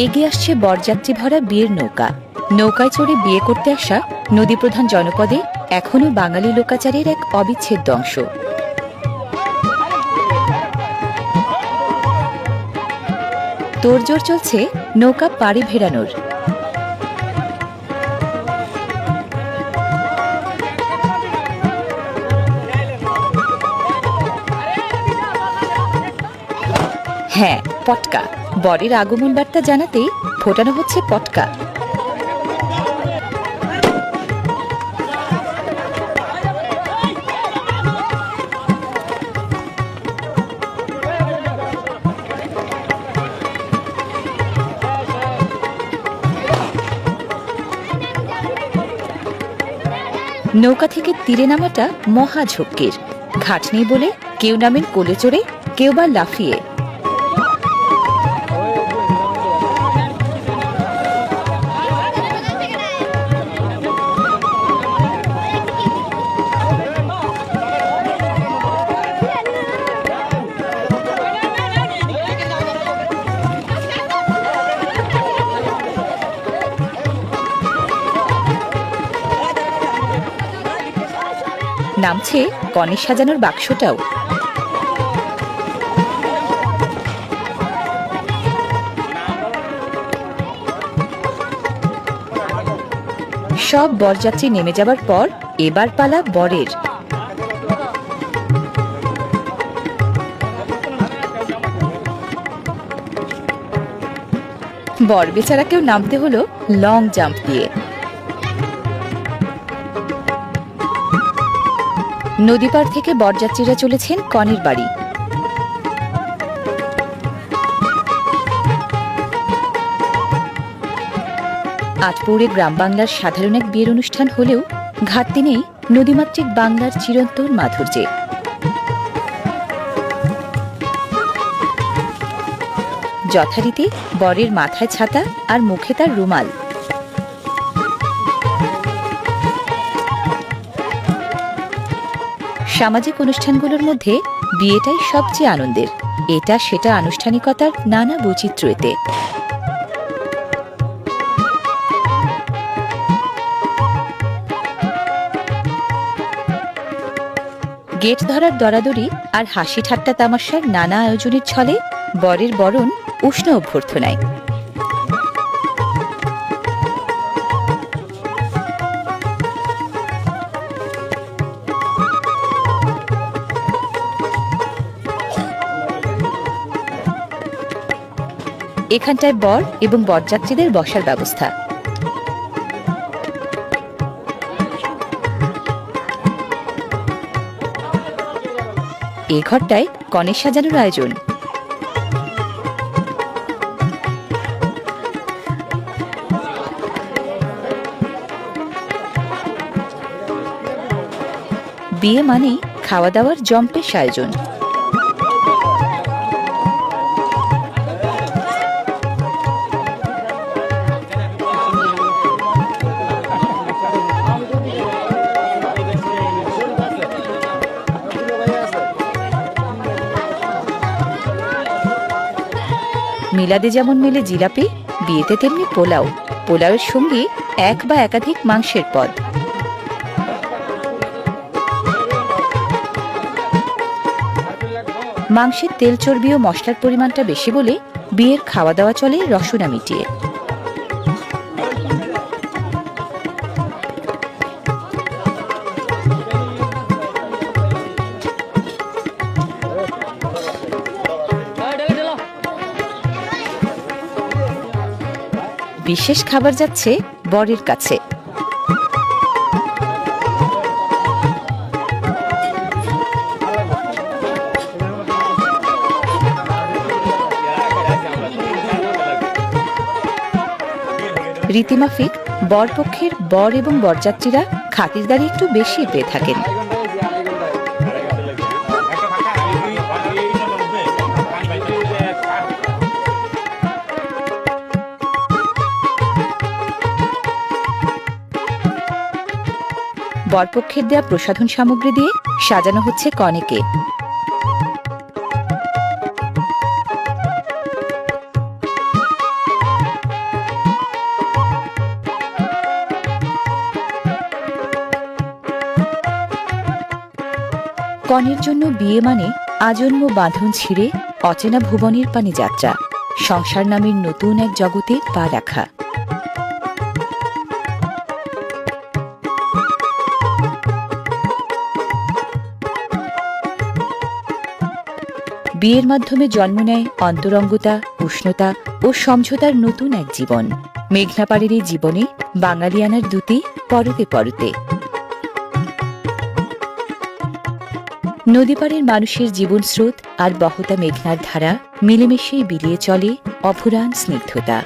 এগিয়ে আসছে বরযাত্রী ভরা বিয়ের নৌকা। নৌকায় চড়ে বিয়ে করতে আসা নদীপ্রধান জনপদে এখনও বাঙালি লোকাচারের এক অবিচ্ছেদ্য অংশ। তোড়জোড় চলছে নৌকা পাড়ি ভেড়ানোর। হ্যাঁ, পটকা। বরের আগমন বার্তা জানাতেই ফোটানো হচ্ছে পটকা। নৌকা থেকে তীরে নামাটা মহা ঝক্কির। ঘাট নেই বলে কেউ নামেন কোলে চড়ে, কেউ বা লাফিয়ে। নামছে কনে সাজানোর বাক্সটাও। সব বরযাত্রী নেমে যাবার পর এবার পালা বরের। বর বেচারাকেও নামতে হলো লং জাম্প দিয়ে। নদী পার থেকে বরযাত্রীরা চলেছেন কনের বাড়ি। আটপৌরে গ্রাম বাংলার সাধারণ এক বিয়ের অনুষ্ঠান হলেও ঘাটতি নেই নদীমাতৃক বাংলার চিরন্তন মাধুর্যে। যথারীতি বরের মাথায় ছাতা আর মুখে তার রুমাল। সামাজিক অনুষ্ঠানগুলোর মধ্যে বিয়েটাই সবচেয়ে আনন্দের। এটা সেটা আনুষ্ঠানিকতার নানা বৈচিত্র্য এতে। গেট ধরার দরাদরি আর হাসি ঠাট্টা তামাশার নানা আয়োজনের ছলে বরের বরণ উষ্ণ অভ্যর্থনায়। এখানটায় বর এবং বরযাত্রীদের বসার ব্যবস্থা। এ ঘরটায় কনে সাজানোর আয়োজন। বিয়ে মানেই খাওয়া দাওয়ার জম্পেশ আয়োজন। মিলাদে যেমন মেলে জিলাপি, বিয়েতে তেমনি পোলাও। পোলাওয়ের সঙ্গে এক বা একাধিক মাংসের পদ। মাংসের তেল, চর্বি ও মশলার পরিমাণটা বেশি বলে বিয়ের খাওয়া দাওয়া চলে রসনা মিটিয়ে। বিশেষ খাবার যাচ্ছে বরের কাছে। রীতিমাফিক বরপক্ষের বর এবং বরযাত্রীরা খাতিরদারি একটু বেশি পেয়ে থাকেন। বরপক্ষের দেয়া প্রসাধন সামগ্রী দিয়ে সাজানো হচ্ছে কনেকে। কনের জন্য বিয়ে মানে আজন্ম বাঁধন ছিঁড়ে অচেনা ভুবনের পানে যাত্রা, সংসার নামের নতুন এক জগতে পা রাখা। বিয়ের মাধ্যমে জন্ম নেয় অন্তরঙ্গতা, উষ্ণতা ও সমঝোতার নতুন এক জীবন। মেঘনাপাড়ের এই জীবনে বাঙালিয়ানার দূতি পরতে পরতে। নদীপাড়ের মানুষের জীবন স্রোত আর বহতা মেঘনার ধারা মিলেমিশেই বিলিয়ে চলে অফুরান স্নিগ্ধতা।